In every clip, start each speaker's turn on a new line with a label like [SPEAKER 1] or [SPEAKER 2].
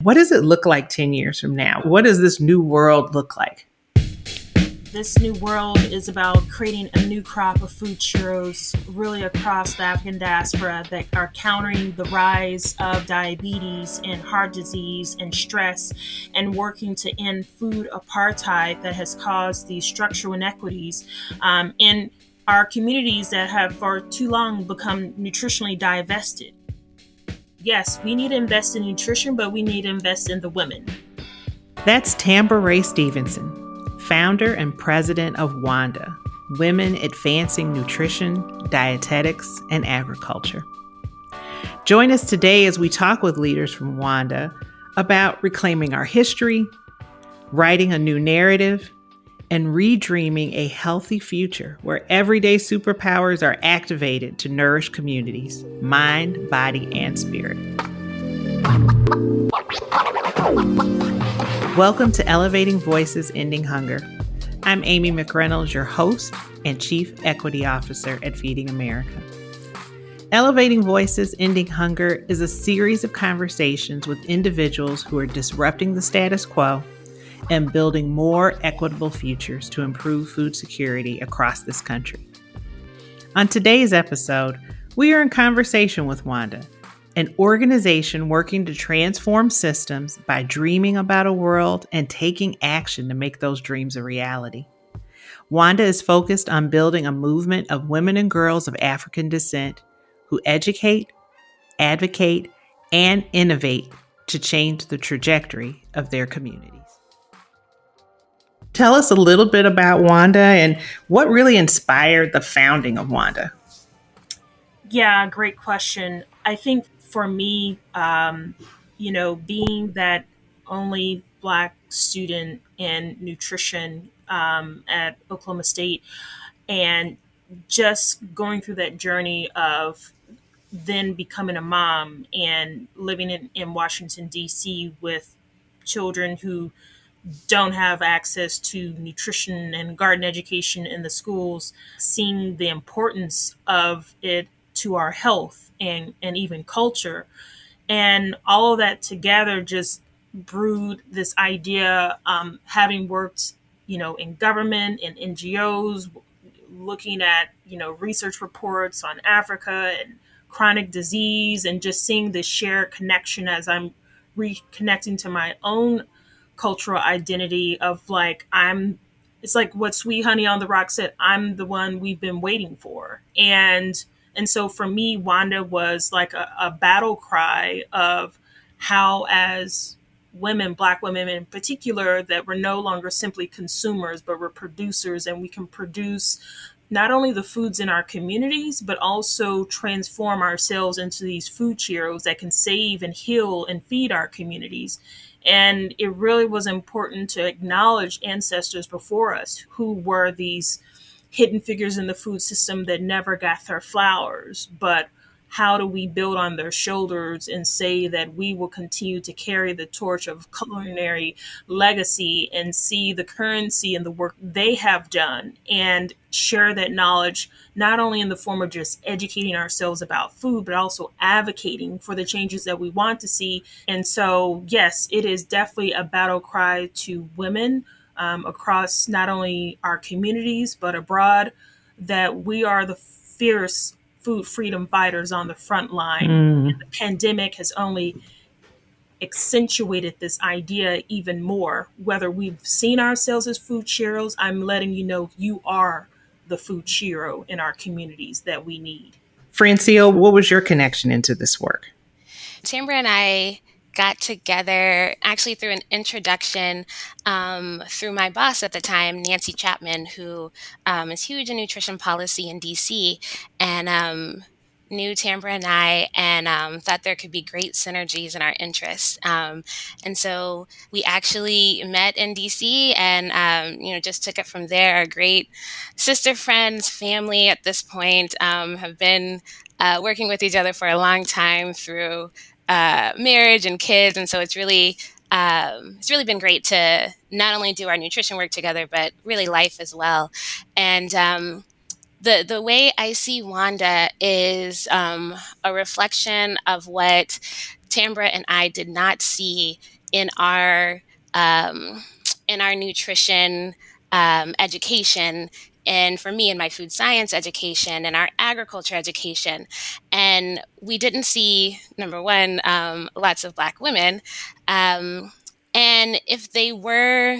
[SPEAKER 1] What does it look like 10 years from now? What does this new world look like?
[SPEAKER 2] This new world is about creating a new crop of food churros really across the African diaspora that are countering the rise of diabetes and heart disease and stress, and working to end food apartheid that has caused these structural inequities in our communities that have for too long become nutritionally divested. Yes, we need to invest in nutrition, but we need to invest in the women.
[SPEAKER 1] That's Tambra Ray Stevenson, founder and president of WANDA, Women Advancing Nutrition, Dietetics, and Agriculture. Join us today as we talk with leaders from WANDA about reclaiming our history, writing a new narrative, and redreaming a healthy future where everyday superpowers are activated to nourish communities, mind, body, and spirit. Welcome to Elevating Voices, Ending Hunger. I'm Amy McReynolds, your host and Chief Equity Officer at Feeding America. Elevating Voices, Ending Hunger is a series of conversations with individuals who are disrupting the status quo and building more equitable futures to improve food security across this country. On today's episode, we are in conversation with WANDA, an organization working to transform systems by dreaming about a world and taking action to make those dreams a reality. WANDA is focused on building a movement of women and girls of African descent who educate, advocate, and innovate to change the trajectory of their communities. Tell us a little bit about WANDA and what really inspired the founding of WANDA.
[SPEAKER 2] Yeah, great question. I think for me, being that only Black student in nutrition at Oklahoma State, and just going through that journey of then becoming a mom and living in Washington, D.C. with children who don't have access to nutrition and garden education in the schools, seeing the importance of it to our health and even culture. And all of that together just brewed this idea, having worked, in government and NGOs, looking at, research reports on Africa and chronic disease, and just seeing this shared connection as I'm reconnecting to my own cultural identity of it's like what Sweet Honey on the Rock said, I'm the one we've been waiting for. And so for me, WANDA was like a battle cry of how, as women, Black women in particular, that we're no longer simply consumers, but we're producers, and we can produce not only the foods in our communities, but also transform ourselves into these food churros that can save and heal and feed our communities. And it really was important to acknowledge ancestors before us who were these hidden figures in the food system that never got their flowers. But how do we build on their shoulders and say that we will continue to carry the torch of culinary legacy and see the currency in the work they have done, and share that knowledge, not only in the form of just educating ourselves about food, but also advocating for the changes that we want to see. And so, yes, it is definitely a battle cry to women across not only our communities, but abroad, that we are the fierce food freedom fighters on the front line. And the pandemic has only accentuated this idea even more. Whether we've seen ourselves as food churros, I'm letting you know you are the food churro in our communities that we need.
[SPEAKER 1] Francio, what was your connection into this work?
[SPEAKER 3] Tambra and I got together actually through an introduction through my boss at the time, Nancy Chapman, who is huge in nutrition policy in DC, and knew Tambra and I, and thought there could be great synergies in our interests. And so we actually met in DC and, just took it from there. Our great sister friends, family at this point, have been working with each other for a long time through marriage and kids. And so it's really been great to not only do our nutrition work together, but really life as well. And the way I see Wanda is a reflection of what Tambra and I did not see in our um, nutrition education, and for me in my food science education and our agriculture education. And we didn't see, number one, lots of Black women. Um, and if they were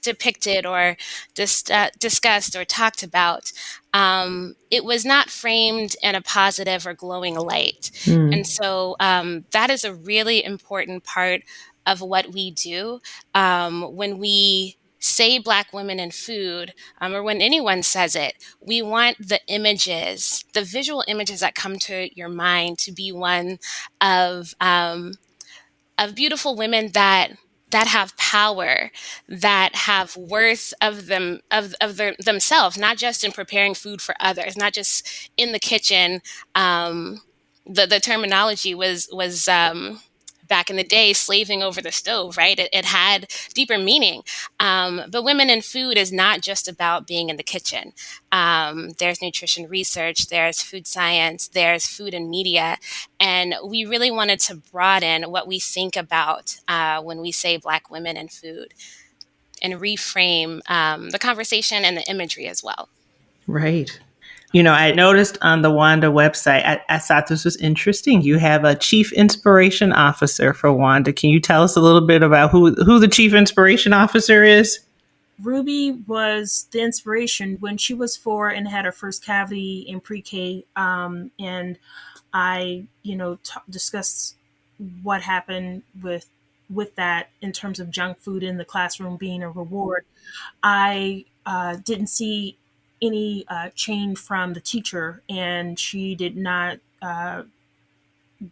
[SPEAKER 3] depicted or discussed or talked about, it was not framed in a positive or glowing light. And
[SPEAKER 1] Mm.
[SPEAKER 3] so that is a really important part of what we do when we say Black women in food, or when anyone says it. We want the images, the visual images that come to your mind, to be one of beautiful women that have power, that have worth of themselves, not just in preparing food for others, not just in the kitchen. Um, the terminology was back in the day, slaving over the stove, right? It had deeper meaning. But women in food is not just about being in the kitchen. There's nutrition research, there's food science, there's food and media, and we really wanted to broaden what we think about when we say Black women in food, and reframe the conversation and the imagery as well.
[SPEAKER 1] Right. I noticed on the Wanda website, I thought this was interesting. You have a chief inspiration officer for Wanda. Can you tell us a little bit about who the chief inspiration officer is?
[SPEAKER 2] Ruby was the inspiration when she was 4 and had her first cavity in pre-K. And I, discussed what happened with that in terms of junk food in the classroom being a reward. I didn't see any change from the teacher, and she did not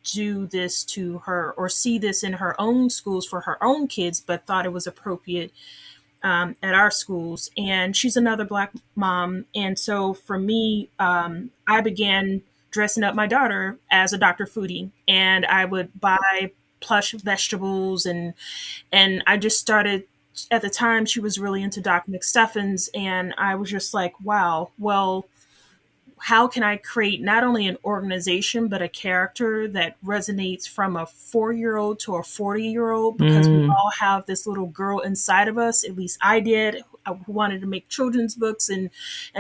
[SPEAKER 2] do this to her or see this in her own schools for her own kids, but thought it was appropriate at our schools. And she's another Black mom. And so for me, I began dressing up my daughter as a Dr. Foodie, and I would buy plush vegetables, and I just started. At the time, she was really into Doc McStuffins, and I was just like, wow, well, how can I create not only an organization, but a character that resonates from a 4-year old to a 40-year old? Because we
[SPEAKER 1] Mm.
[SPEAKER 2] all have this little girl inside of us. At least I did, who wanted to make children's books and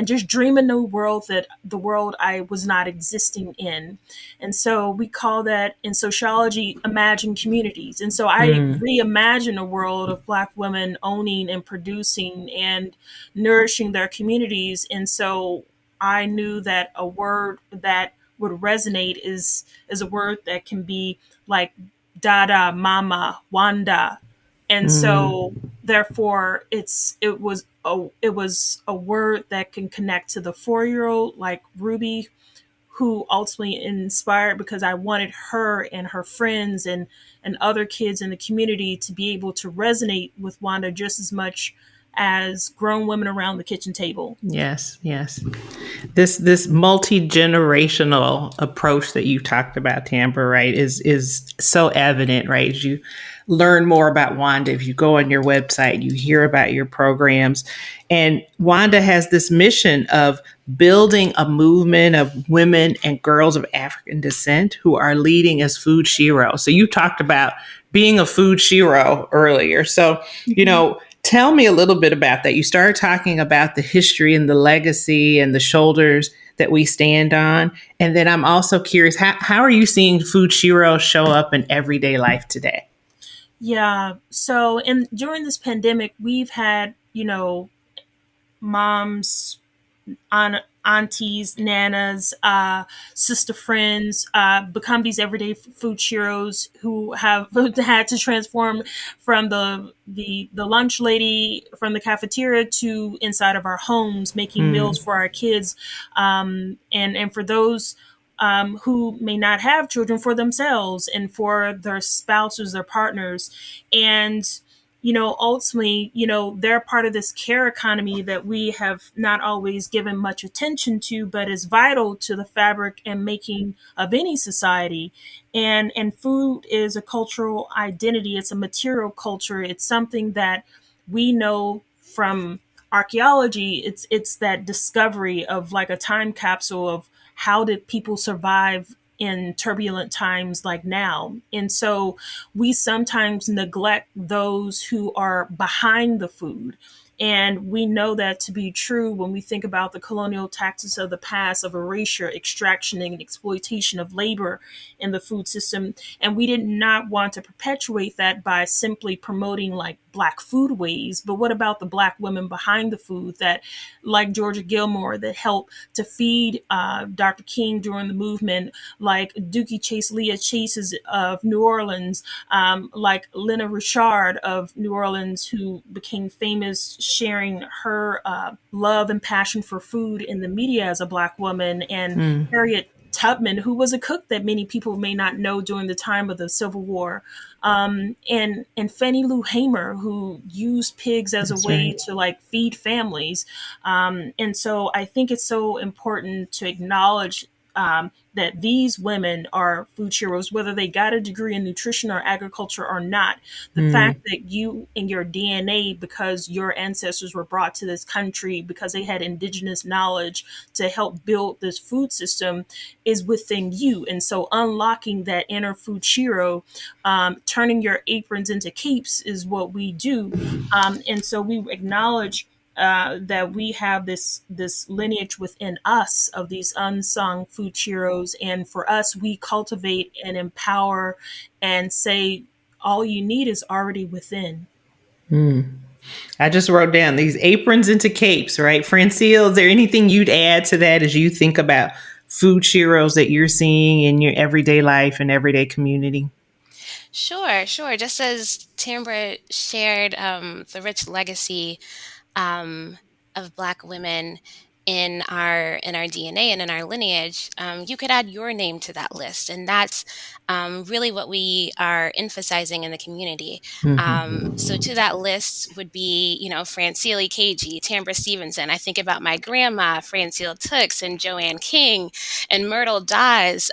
[SPEAKER 2] just dream a new world, that the world I was not existing in. And so we call that in sociology, imagine communities. And so I
[SPEAKER 1] Mm.
[SPEAKER 2] reimagine a world of Black women owning and producing and nourishing their communities. And so I knew that a word that would resonate is a word that can be like Dada, Mama, Wanda, and so
[SPEAKER 1] Mm.
[SPEAKER 2] therefore it was a word that can connect to the 4-year old like Ruby, who ultimately inspired, because I wanted her and her friends and other kids in the community to be able to resonate with Wanda just as much as grown women around the kitchen table.
[SPEAKER 1] Yes, yes. This multi-generational approach that you talked about, Tamber, right, is so evident, right? As you learn more about Wanda, if you go on your website, you hear about your programs. And Wanda has this mission of building a movement of women and girls of African descent who are leading as food sheroes. So you talked about being a food shero earlier. So, tell me a little bit about that. You started talking about the history and the legacy and the shoulders that we stand on. And then I'm also curious, how are you seeing food sheroes show up in everyday life today?
[SPEAKER 2] Yeah. So, and during this pandemic, we've had, moms, aunties, nanas, sister friends, become these everyday food heroes who have had to transform from the lunch lady from the cafeteria to inside of our homes, making meals
[SPEAKER 1] Mm.
[SPEAKER 2] for our kids, and for those who may not have children, for themselves and for their spouses, their partners, and ultimately, they're part of this care economy that we have not always given much attention to, but is vital to the fabric and making of any society. And food is a cultural identity. It's a material culture. It's something that we know from archaeology, it's that discovery of like a time capsule of how did people survive in turbulent times like now. And so we sometimes neglect those who are behind the food. And we know that to be true when we think about the colonial tactics of the past of erasure, extraction, and exploitation of labor in the food system. And we did not want to perpetuate that by simply promoting like Black foodways. But what about the Black women behind the food that, like Georgia Gilmore, that helped to feed Dr. King during the movement, like Dookie Chase, Leah Chases of New Orleans, like Lena Richard of New Orleans, who became famous sharing her love and passion for food in the media as a Black woman, and Harriet Tubman, who was a cook that many people may not know during the time of the Civil War, and Fannie Lou Hamer, who used pigs as a
[SPEAKER 1] That's
[SPEAKER 2] way
[SPEAKER 1] right.
[SPEAKER 2] to like feed families. And so I think it's so important to acknowledge that these women are food heroes, whether they got a degree in nutrition or agriculture or not. The fact that you in your DNA, because your ancestors were brought to this country because they had indigenous knowledge to help build this food system, is within you. And so unlocking that inner food hero, turning your aprons into capes is what we do. And so we acknowledge that we have this lineage within us of these unsung food heroes, and for us, we cultivate and empower and say all you need is already within.
[SPEAKER 1] I just wrote down these aprons into capes, right? Francine, is there anything you'd add to that as you think about food heroes that you're seeing in your everyday life and everyday community?
[SPEAKER 3] Sure, sure. Just as Tambra shared the rich legacy um, of Black women in our DNA and in our lineage, you could add your name to that list, and that's really what we are emphasizing in the community. So to that list would be, Francine Cagey, Tambra Stevenson. I think about my grandma, Francine Tooks, and Joanne King, and Myrtle Dawes,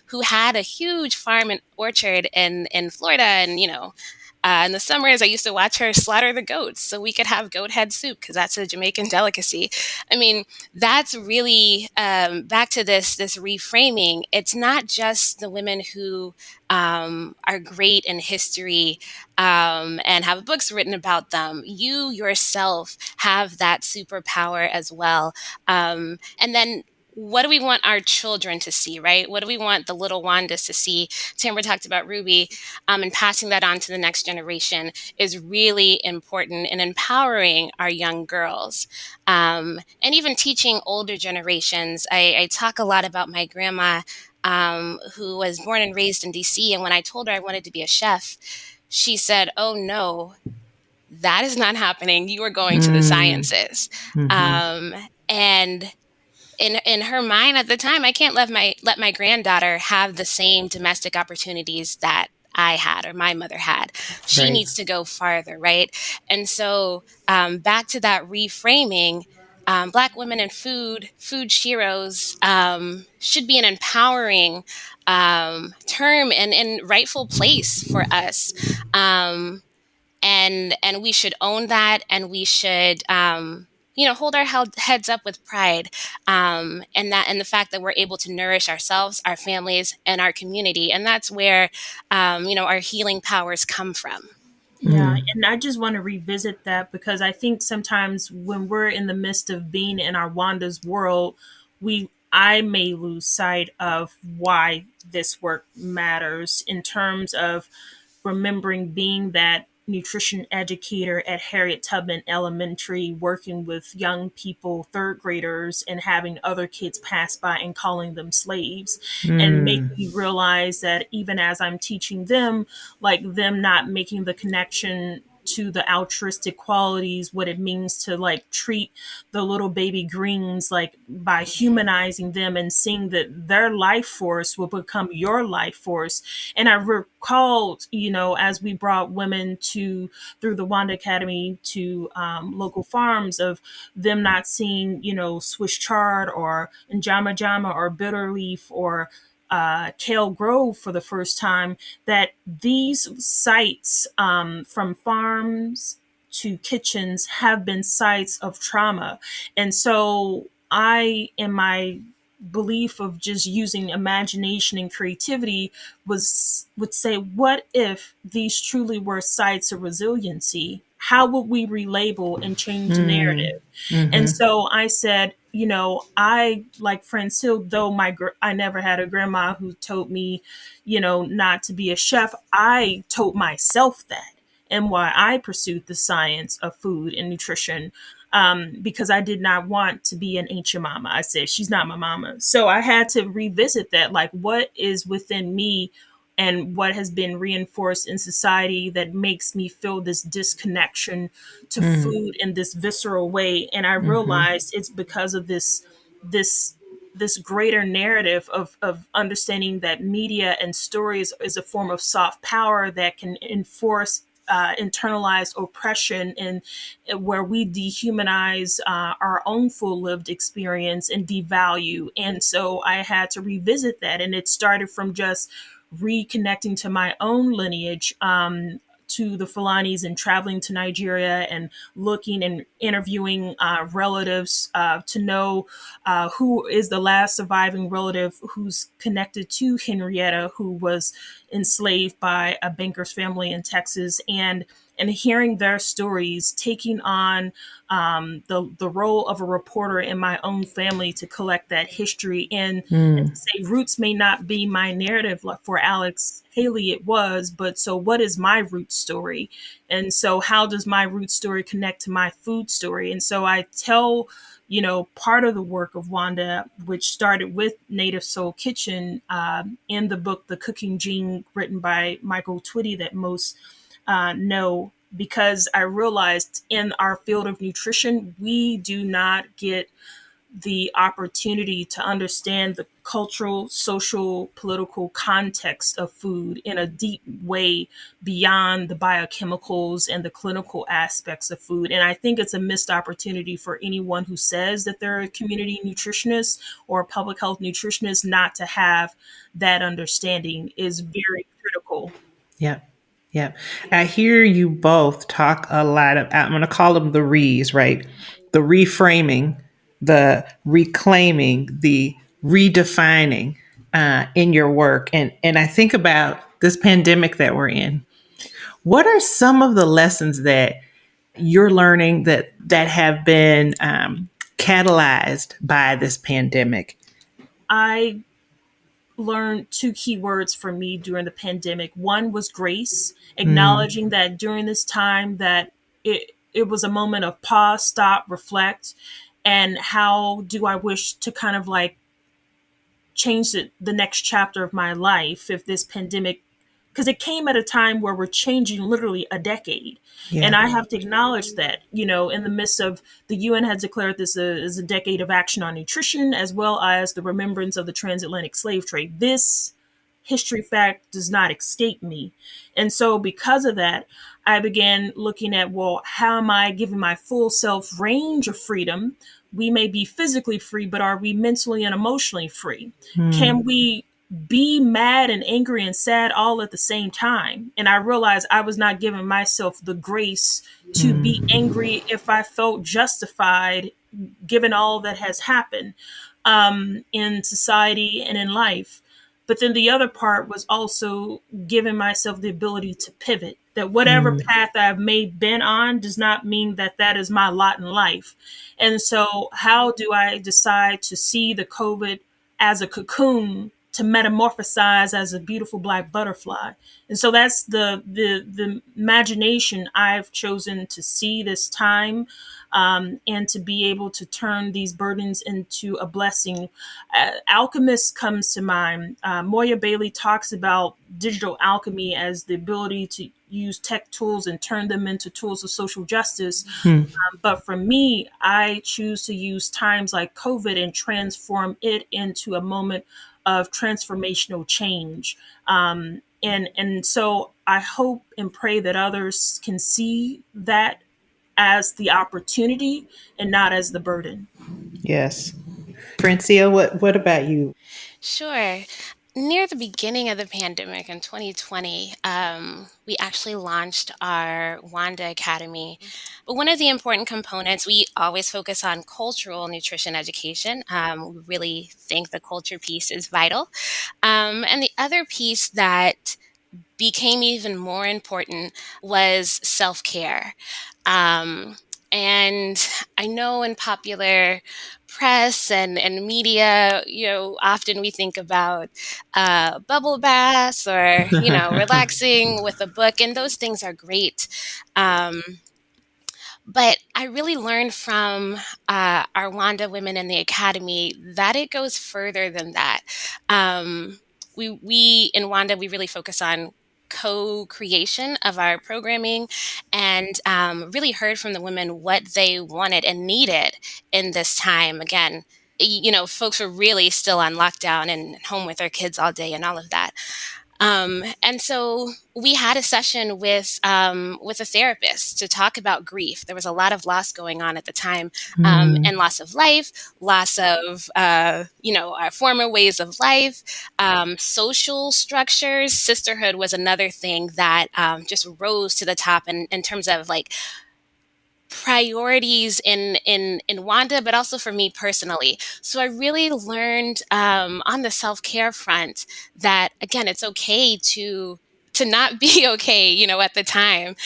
[SPEAKER 3] who had a huge farm and orchard in Florida, and in the summers, I used to watch her slaughter the goats so we could have goat head soup because that's a Jamaican delicacy. I mean, that's really back to this reframing. It's not just the women who are great in history and have books written about them. You yourself have that superpower as well. And then what do we want our children to see, right? What do we want the little Wandas to see? Tamara talked about Ruby, and passing that on to the next generation is really important in empowering our young girls. And even teaching older generations. I talk a lot about my grandma, who was born and raised in DC. And when I told her I wanted to be a chef, she said, "Oh, no, that is not happening. You are going to the sciences." And in her mind at the time, I can't let my granddaughter have the same domestic opportunities that I had or my mother had. She
[SPEAKER 1] Right.
[SPEAKER 3] needs to go farther, right? And so back to that reframing. Black women in food heroes, should be an empowering term and rightful place for us. And we should own that, and we should hold our heads up with pride, and the fact that we're able to nourish ourselves, our families, and our community, and that's where our healing powers come from.
[SPEAKER 2] Yeah, and I just want to revisit that because I think sometimes when we're in the midst of being in our Wanda's world, I may lose sight of why this work matters in terms of remembering being that nutrition educator at Harriet Tubman Elementary, working with young people, third graders, and having other kids pass by and calling them slaves, and make me realize that even as I'm teaching them, like them not making the connection to the altruistic qualities, what it means to like treat the little baby greens, like by humanizing them and seeing that their life force will become your life force. And I recalled, as we brought women through the Wanda Academy to local farms, of them not seeing, Swiss chard or njama jama or bitter leaf or Kale Grove for the first time, that these sites, from farms to kitchens have been sites of trauma. And so I, in my belief of just using imagination and creativity, would say, what if these truly were sites of resiliency? How would we relabel and change the
[SPEAKER 1] Mm.
[SPEAKER 2] narrative? And
[SPEAKER 1] Mm-hmm.
[SPEAKER 2] so I said, I, like Francine, though I never had a grandma who told me, not to be a chef, I told myself that, and why I pursued the science of food and nutrition, because I did not want to be an ancient mama. I said, she's not my mama. So I had to revisit that, like, what is within me and what has been reinforced in society that makes me feel this disconnection to
[SPEAKER 1] Mm.
[SPEAKER 2] food in this visceral way. And I
[SPEAKER 1] Mm-hmm.
[SPEAKER 2] realized it's because of this this greater narrative of understanding that media and stories is a form of soft power that can enforce internalized oppression, and where we dehumanize our own full lived experience and devalue. And so I had to revisit that, and it started from just reconnecting to my own lineage, to the Fulanis, and traveling to Nigeria and looking and interviewing relatives to know who is the last surviving relative who's connected to Henrietta, who was enslaved by a banker's family in Texas, and hearing their stories, taking on the role of a reporter in my own family to collect that history, and to
[SPEAKER 1] Mm.
[SPEAKER 2] say roots may not be my narrative. Like for Alex Haley, it was, but so what is my root story? And so how does my root story connect to my food story? And so I tell, part of the work of Wanda, which started with Native Soul Kitchen, in the book The Cooking Gene, written by Michael Twitty, that most know, because I realized in our field of nutrition, we do not get the opportunity to understand the cultural, social, political context of food in a deep way beyond the biochemicals and the clinical aspects of food. And I think it's a missed opportunity for anyone who says that they're a community nutritionist or a public health nutritionist not to have that understanding is very critical.
[SPEAKER 1] Yep. Yep. I hear you both talk a lot of, I'm going to call them the re's, right? The reframing, the reclaiming, the redefining in your work. And I think about this pandemic that we're in. What are some of the lessons that you're learning that have been catalyzed by this pandemic?
[SPEAKER 2] I learned two key words for me during the pandemic. One was grace,
[SPEAKER 1] Mm.
[SPEAKER 2] acknowledging that during this time that it was a moment of pause, stop, reflect, and how do I wish to kind of like change the next chapter of my life if this pandemic, because it came at a time where we're changing literally a decade. And
[SPEAKER 1] Yeah.
[SPEAKER 2] I have to acknowledge that, in the midst of the UN has declared this as a decade of action on nutrition, as well as the remembrance of the transatlantic slave trade. This history fact does not escape me. And so, because of that, I began looking at, well, how am I giving my full self range of freedom? We may be physically free, but are we mentally and emotionally free? Can
[SPEAKER 1] Mm.
[SPEAKER 2] we be mad and angry and sad all at the same time? And I realized I was not giving myself the grace to be
[SPEAKER 1] Mm.
[SPEAKER 2] angry if I felt justified given all that has happened in society and in life. But then the other part was also giving myself the ability to pivot. That whatever
[SPEAKER 1] Mm.
[SPEAKER 2] path I've made been on does not mean that that is my lot in life. And so, how do I decide to see the COVID as a cocoon to metamorphosize as a beautiful black butterfly? And so that's the imagination I've chosen to see this time, and to be able to turn these burdens into a blessing. Alchemist comes to mind. Moya Bailey talks about digital alchemy as the ability to use tech tools and turn them into tools of social justice.
[SPEAKER 1] Mm.
[SPEAKER 2] But for me, I choose to use times like COVID and transform it into a moment of transformational change. And so I hope and pray that others can see that as the opportunity and not as the burden.
[SPEAKER 1] Yes. Francia, what about you?
[SPEAKER 3] Sure. Near the beginning of the pandemic in 2020, we actually launched our WANDA Academy. But one of the important components, we always focus on cultural nutrition education. We really think the culture piece is vital. And the other piece that became even more important was self care. Um, and I know in popular press and media, often we think about bubble baths or, relaxing with a book, and those things are great. Um, but I really learned from our Wanda women in the academy that it goes further than that. We in Wanda, we really focus on co-creation of our programming, and really heard from the women what they wanted and needed in this time. Again, folks were really still on lockdown and home with their kids all day and all of that. And so we had a session with a therapist to talk about grief. There was a lot of loss going on at the time, and loss of life, loss of our former ways of life, social structures. Sisterhood was another thing that just rose to the top in terms of like priorities in Wanda, but also for me personally. So I really learned on the self care front that again, it's okay to not be okay, at the time.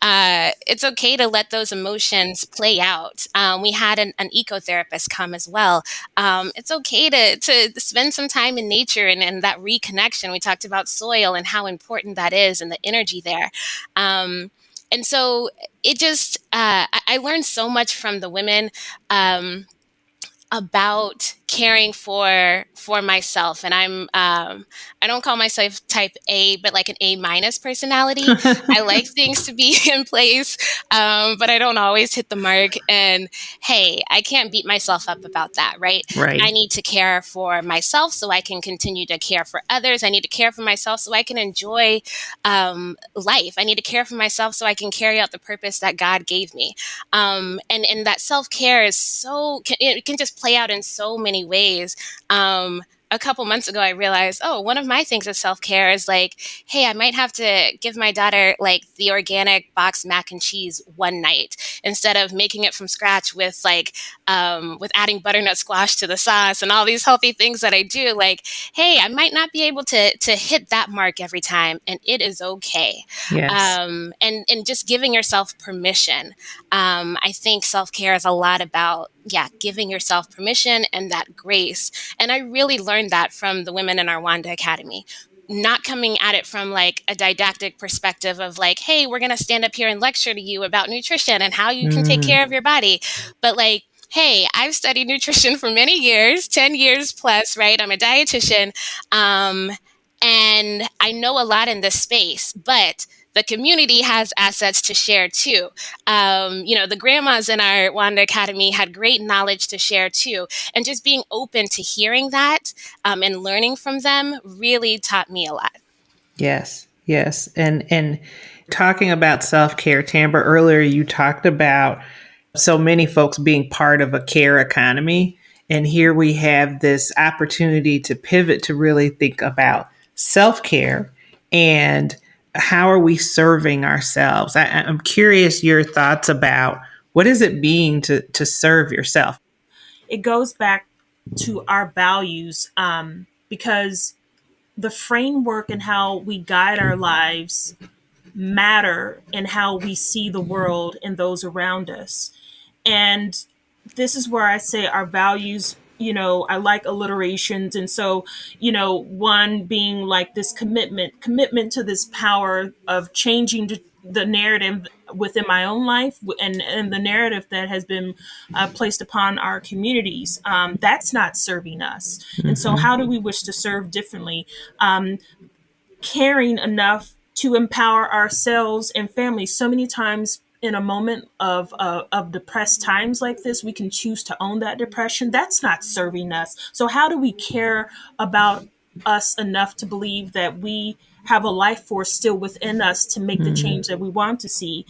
[SPEAKER 3] It's okay to let those emotions play out. We had an ecotherapist come as well. It's okay to spend some time in nature and that reconnection. We talked about soil and how important that is and the energy there. And so it just, I learned so much from the women. About caring for myself, and I don't call myself type A, but like an A minus personality. I like things to be in place, but I don't always hit the mark. And hey, I can't beat myself up about that, right?
[SPEAKER 1] Right.
[SPEAKER 3] I need to care for myself so I can continue to care for others. I need to care for myself so I can enjoy life. I need to care for myself so I can carry out the purpose that God gave me. And that self care is it can just play out in so many ways. A couple months ago, I realized, one of my things of self care is like, hey, I might have to give my daughter like the organic box mac and cheese one night instead of making it from scratch with with adding butternut squash to the sauce and all these healthy things that I do. Like, hey, I might not be able to hit that mark every time, and it is okay.
[SPEAKER 1] Yes.
[SPEAKER 3] And just giving yourself permission. I think self care is a lot about, giving yourself permission and that grace. And I really learned that from the women in our Wanda Academy. Not coming at it from like a didactic perspective of like, hey, we're going to stand up here and lecture to you about nutrition and how you can take care of your body. But like, hey, I've studied nutrition for many years, 10 years plus, right? I'm a dietitian. And I know a lot in this space, but the community has assets to share too. The grandmas in our Wanda Academy had great knowledge to share too. And just being open to hearing that and learning from them really taught me a lot.
[SPEAKER 1] Yes. Yes. And talking about self-care, Tamber, earlier you talked about so many folks being part of a care economy. And here we have this opportunity to pivot to really think about self-care and how are we serving ourselves? I'm curious your thoughts about what is it being to serve yourself?
[SPEAKER 2] It goes back to our values, because the framework and how we guide our lives matter in how we see the world and those around us. And this is where I say our values, I like alliterations. And so, one being like this commitment to this power of changing the narrative within my own life, and the narrative that has been placed upon our communities. That's not serving us. And so, how do we wish to serve differently? Caring enough to empower ourselves and families. So many times in a moment of depressed times like this, we can choose to own that depression. That's not serving us. So how do we care about us enough to believe that we have a life force still within us to make the change that we want to see.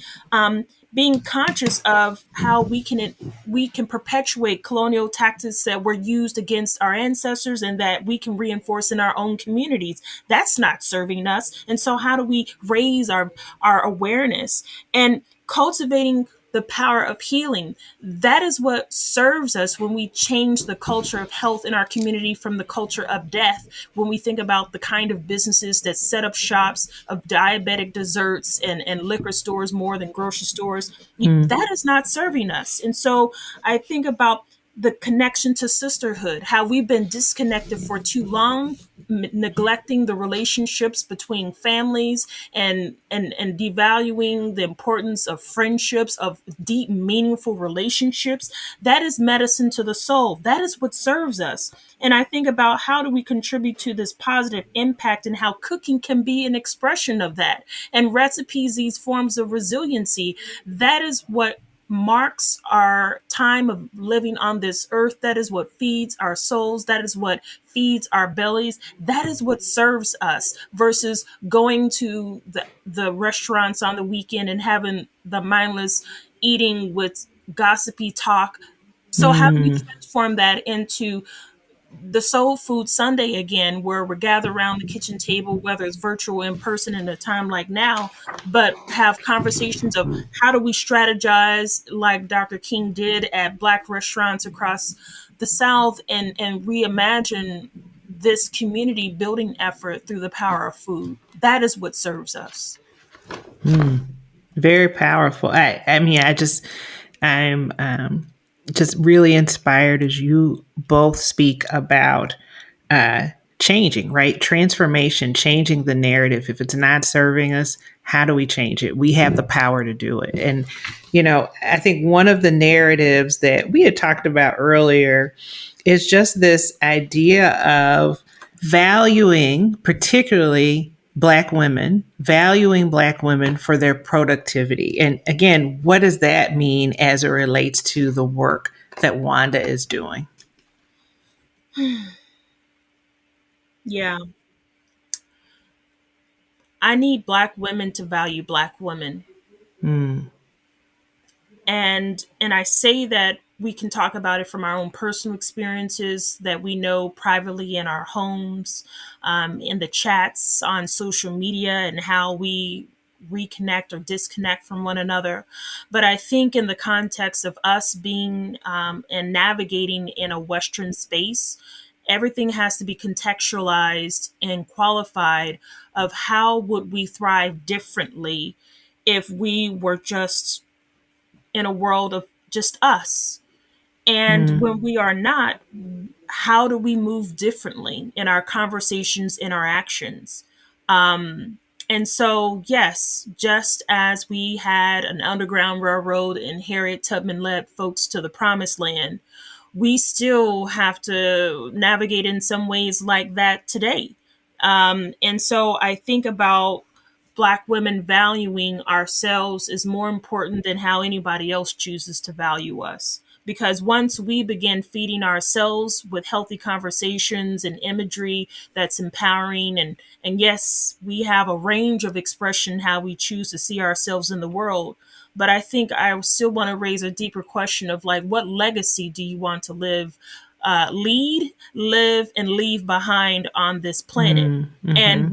[SPEAKER 2] Being conscious of how we can perpetuate colonial tactics that were used against our ancestors and that we can reinforce in our own communities. That's not serving us. And so how do we raise our awareness and cultivating the power of healing? That is what serves us when we change the culture of health in our community from the culture of death. When we think about the kind of businesses that set up shops of diabetic desserts and liquor stores more than grocery stores, that is not serving us. And so I think about the connection to sisterhood, how we've been disconnected for too long, neglecting the relationships between families and devaluing the importance of friendships, of deep, meaningful relationships. That is medicine to the soul. That is what serves us. And I think about how do we contribute to this positive impact and how cooking can be an expression of that. And recipes, these forms of resiliency, that is what marks our time of living on this earth. That is what feeds our souls. That is what feeds our bellies. That is what serves us versus going to the restaurants on the weekend and having the mindless eating with gossipy talk. So, how do we
[SPEAKER 1] Mm.
[SPEAKER 2] transform that into the Soul Food Sunday again, where we're gathered around the kitchen table, whether it's virtual, in person, in a time like now, but have conversations of how do we strategize, like Dr. King did at Black restaurants across the South, and reimagine this community building effort through the power of food. That is what serves us.
[SPEAKER 1] Very powerful. I mean, I'm just really inspired as you both speak about uh, changing, right? Transformation, changing the narrative. If it's not serving us, how do we change it? We have the power to do it. And, I think one of the narratives that we had talked about earlier is just this idea of valuing, particularly valuing Black women for their productivity. And again, what does that mean as it relates to the work that WANDA is doing?
[SPEAKER 2] Yeah. I need Black women to value Black women.
[SPEAKER 1] Mm,
[SPEAKER 2] And I say that we can talk about it from our own personal experiences that we know privately in our homes, in the chats on social media, and how we reconnect or disconnect from one another. But I think in the context of us being and navigating in a Western space, everything has to be contextualized and qualified of how would we thrive differently if we were just in a world of just us. And
[SPEAKER 1] mm,
[SPEAKER 2] when we are not, how do we move differently in our conversations, in our actions? And so, yes, just as we had an Underground Railroad and Harriet Tubman led folks to the promised land, we still have to navigate in some ways like that today. And so I think about Black women valuing ourselves is more important than how anybody else chooses to value us. Because once we begin feeding ourselves with healthy conversations and imagery that's empowering, and yes, we have a range of expression how we choose to see ourselves in the world. But I think I still want to raise a deeper question of like, what legacy do you want to live, and leave behind on this planet?
[SPEAKER 1] mm,
[SPEAKER 2] And
[SPEAKER 1] mm-hmm,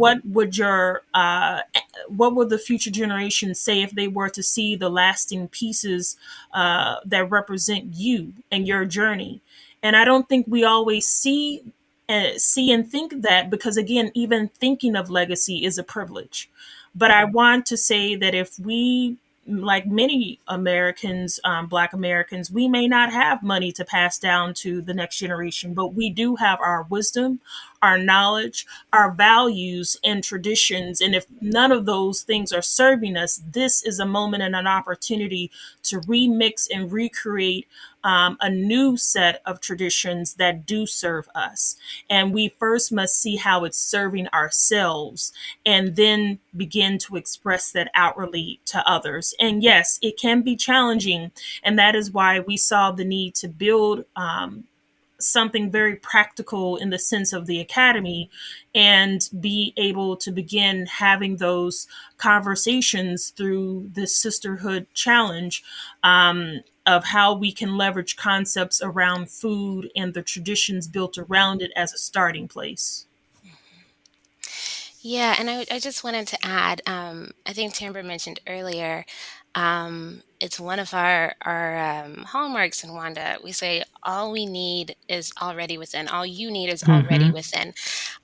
[SPEAKER 2] what would the future generations say if they were to see the lasting pieces that represent you and your journey? And I don't think we always see and think that, because again, even thinking of legacy is a privilege. But I want to say that if we, like many Americans, Black Americans, we may not have money to pass down to the next generation, but we do have our wisdom, our knowledge, our values, and traditions. And if none of those things are serving us, this is a moment and an opportunity to remix and recreate a new set of traditions that do serve us. And we first must see how it's serving ourselves and then begin to express that outwardly to others. And yes, it can be challenging. And that is why we saw the need to build something very practical in the sense of the academy, and be able to begin having those conversations through this sisterhood challenge, of how we can leverage concepts around food and the traditions built around it as a starting place.
[SPEAKER 3] Yeah, and I just wanted to add, I think Tamber mentioned earlier, it's one of our hallmarks in Wanda. We say all we need is already within. All you need is already
[SPEAKER 1] Hmm.
[SPEAKER 3] within.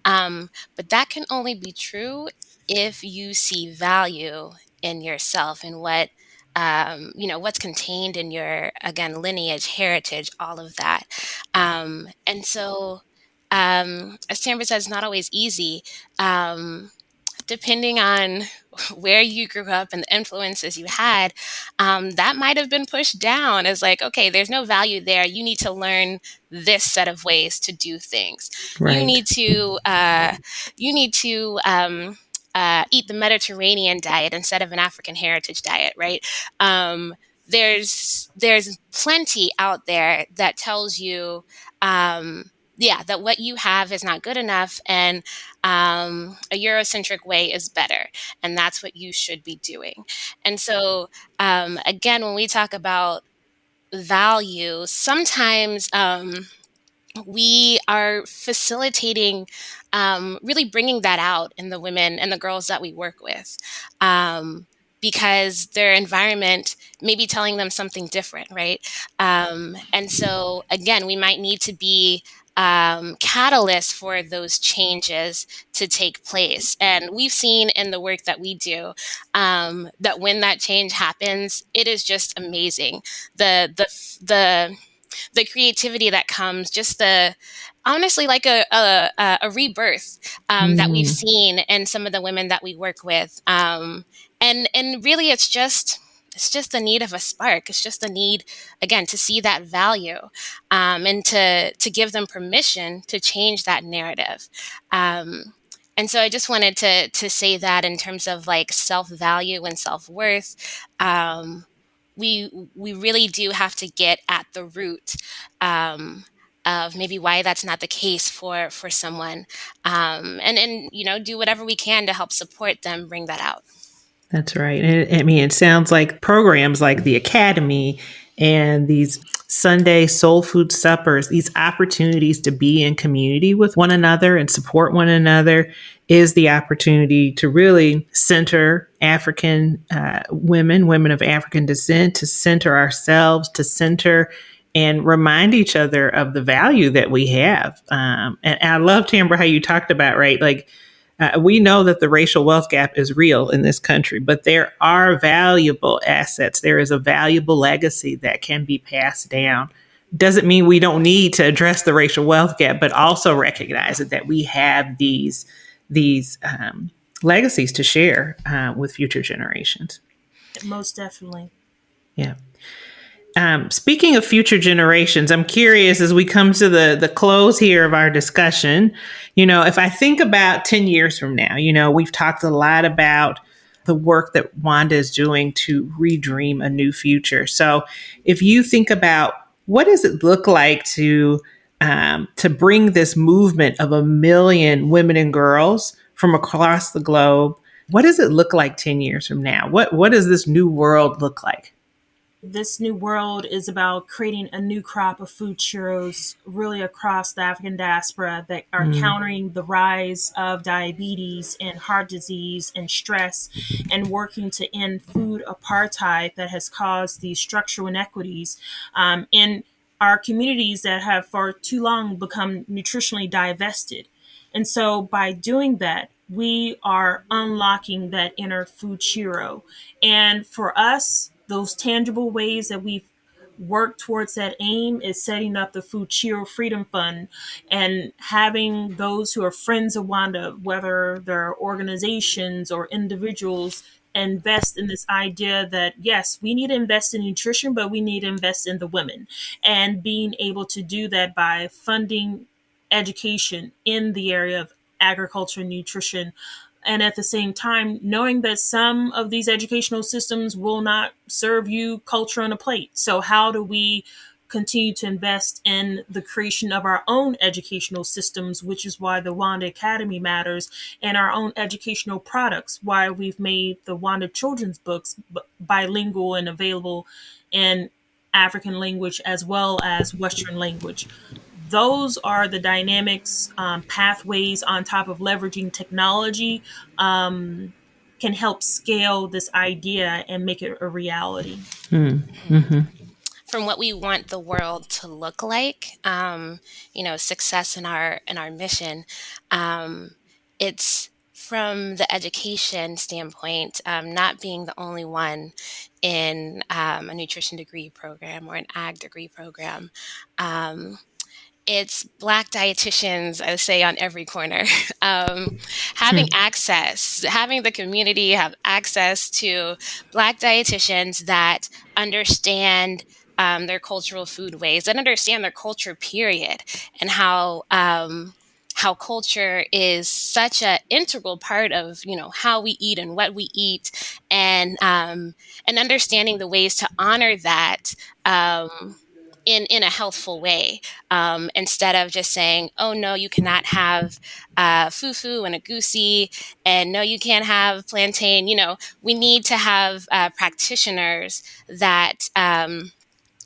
[SPEAKER 3] But that can only be true if you see value in yourself and what what's contained in your, again, lineage, heritage, all of that. And so, as Tamber says, it's not always easy. Um, Depending on where you grew up and the influences you had, that might have been pushed down as like, okay, there's no value there. You need to learn this set of ways to do things. You
[SPEAKER 1] Right.
[SPEAKER 3] need to eat the Mediterranean diet instead of an African heritage diet, right? Um, there's plenty out there that tells you, yeah, that what you have is not good enough, and a Eurocentric way is better, and that's what you should be doing. And so, again, when we talk about value, sometimes we are facilitating, really bringing that out in the women and the girls that we work with. Because their environment may be telling them something different, right? And so, again, we might need to be catalysts for those changes to take place. And we've seen in the work that we do, that when that change happens, it is just amazing. The the creativity that comes, just the honestly like a rebirth, that we've
[SPEAKER 1] Mm.
[SPEAKER 3] seen in some of the women that we work with, and really it's just the need of a spark. It's just the need, again, to see that value, and to give them permission to change that narrative. And so I just wanted to say that in terms of like self value and self worth, um, we really do have to get at the root, of maybe why that's not the case for someone, and do whatever we can to help support them bring that out.
[SPEAKER 1] That's right. And I mean, it sounds like programs like the Academy and these Sunday soul food suppers, these opportunities to be in community with one another and support one another, is the opportunity to really center African women of African descent, to center ourselves, to center and remind each other of the value that we have. And I love, Tamber, how you talked about, right? Like, we know that the racial wealth gap is real in this country, but there are valuable assets. There is a valuable legacy that can be passed down. Doesn't mean we don't need to address the racial wealth gap, but also recognize that we have these legacies to share with future generations.
[SPEAKER 2] Most definitely.
[SPEAKER 1] Yeah. Speaking of future generations, I'm curious as we come to the close here of our discussion, if I think about 10 years from now, we've talked a lot about the work that Wanda is doing to redream a new future. So if you think about what does it look like to bring this movement of 1 million women and girls from across the globe, what does it look like 10 years from now? What does this new world look like?
[SPEAKER 2] This new world is about creating a new crop of food churros really across the African diaspora that are
[SPEAKER 1] Mm.
[SPEAKER 2] countering the rise of diabetes and heart disease and stress, and working to end food apartheid that has caused these structural inequities, in our communities that have for too long become nutritionally divested. And so by doing that, we are unlocking that inner food churro. And for us, those tangible ways that we've worked towards that aim is setting up the Food Chiro Freedom Fund and having those who are friends of Wanda, whether they're organizations or individuals, invest in this idea that yes, we need to invest in nutrition, but we need to invest in the women. And being able to do that by funding education in the area of agriculture and nutrition, and at the same time knowing that some of these educational systems will not serve you culture on a plate. So how do we continue to invest in the creation of our own educational systems, which is why the Wanda Academy matters, and our own educational products, why we've made the Wanda children's books bilingual and available in African language as well as Western language. Those are the dynamics, pathways on top of leveraging technology, can help scale this idea and make it a reality.
[SPEAKER 1] Mm-hmm.
[SPEAKER 3] From what we want the world to look like, success in our mission. It's from the education standpoint, not being the only one in a nutrition degree program or an ag degree program. It's Black dietitians, I would say, on every corner. Having access, having the community have access to Black dietitians that understand their cultural food ways, that understand their culture, period, and how culture is such an integral part of how we eat and what we eat, and understanding the ways to honor that. In a healthful way, instead of just saying, oh no, you cannot have fufu and a goosey, and no, you can't have plantain. We need to have practitioners that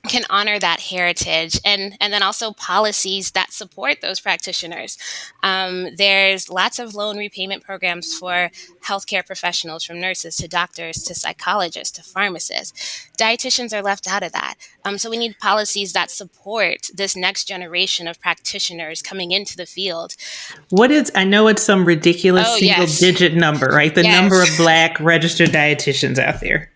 [SPEAKER 3] can honor that heritage, and then also policies that support those practitioners. There's lots of loan repayment programs for healthcare professionals, from nurses to doctors to psychologists to pharmacists. Dietitians are left out of that. So we need policies that support this next generation of practitioners coming into the field.
[SPEAKER 1] I know it's some ridiculous
[SPEAKER 3] yes.
[SPEAKER 1] digit number, right? The
[SPEAKER 3] Yes.
[SPEAKER 1] number of Black registered dietitians out there.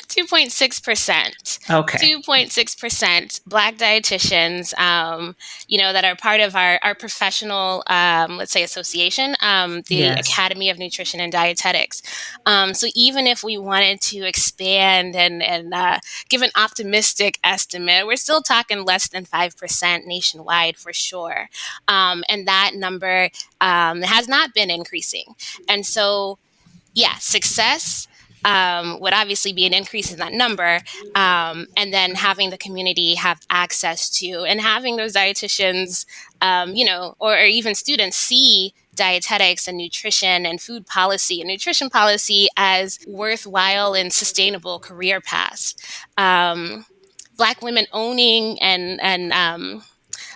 [SPEAKER 3] 2.6%.
[SPEAKER 1] Okay.
[SPEAKER 3] 2.6% Black dietitians, that are part of our professional, let's say, association, the
[SPEAKER 1] Yes.
[SPEAKER 3] Academy of Nutrition and Dietetics. So even if we wanted to expand and give an optimistic estimate, we're still talking less than 5% nationwide for sure. And that number has not been increasing. And so, success would obviously be an increase in that number, and then having the community have access to, and having those dietitians, or even students see dietetics and nutrition and food policy and nutrition policy as worthwhile and sustainable career paths. Black women owning and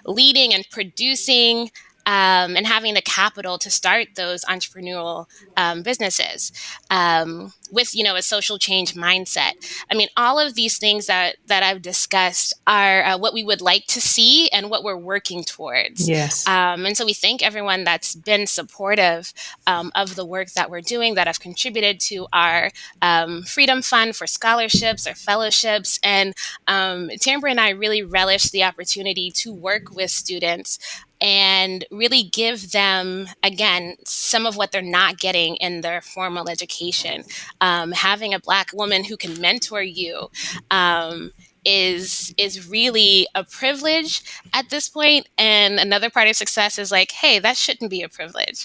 [SPEAKER 3] leading and producing, and having the capital to start those entrepreneurial businesses, with a social change mindset. I mean, all of these things that I've discussed are what we would like to see and what we're working towards.
[SPEAKER 1] Yes.
[SPEAKER 3] And so we thank everyone that's been supportive of the work that we're doing, that have contributed to our Freedom Fund for scholarships or fellowships. And Tambra and I really relish the opportunity to work with students and really give them, again, some of what they're not getting in their formal education. Having a Black woman who can mentor you is really a privilege at this point. And another part of success is like, hey, that shouldn't be a privilege.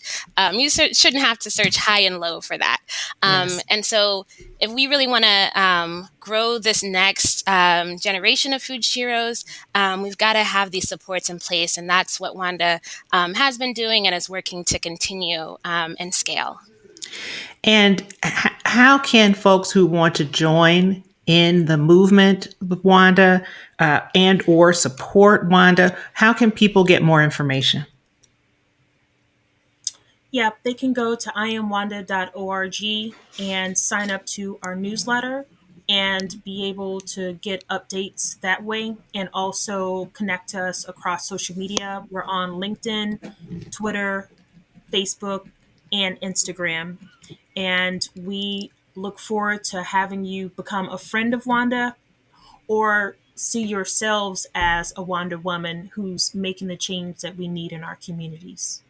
[SPEAKER 3] You shouldn't have to search high and low for that.
[SPEAKER 1] Yes.
[SPEAKER 3] And so if we really want to grow this next generation of food Shiros, we've got to have these supports in place. And that's what Wanda has been doing and is working to continue and scale.
[SPEAKER 1] And how can folks who want to join in the movement with Wanda and or support Wanda, how can people get more information?
[SPEAKER 2] Yeah, they can go to iamwanda.org and sign up to our newsletter and be able to get updates that way, and also connect to us across social media. We're on LinkedIn, Twitter, Facebook, and Instagram. And we look forward to having you become a friend of Wanda, or see yourselves as a Wanda woman who's making the change that we need in our communities.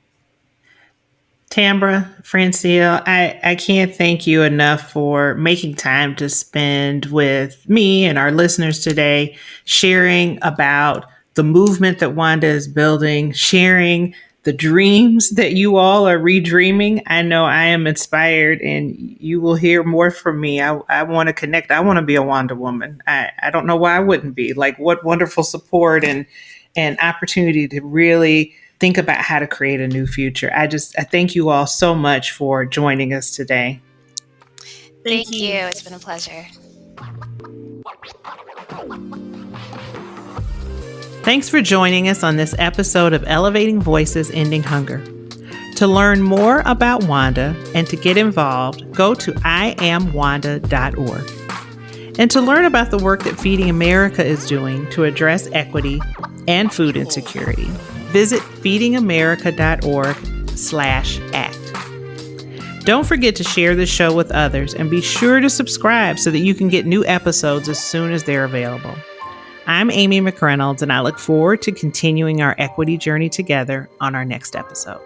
[SPEAKER 1] Tambra, Francille, I can't thank you enough for making time to spend with me and our listeners today, sharing about the movement that Wanda is building, sharing the dreams that you all are redreaming. I know I am inspired, and you will hear more from me. I want to connect. I want to be a Wanda woman. I don't know why I wouldn't be. Like, what wonderful support and opportunity to really think about how to create a new future. I thank you all so much for joining us today.
[SPEAKER 3] Thank you. It's been a pleasure.
[SPEAKER 1] Thanks for joining us on this episode of Elevating Voices, Ending Hunger. To learn more about WANDA and to get involved, go to iamwanda.org. And to learn about the work that Feeding America is doing to address equity and food insecurity, visit feedingamerica.org/act. Don't forget to share this show with others and be sure to subscribe so that you can get new episodes as soon as they're available. I'm Amy McReynolds, and I look forward to continuing our equity journey together on our next episode.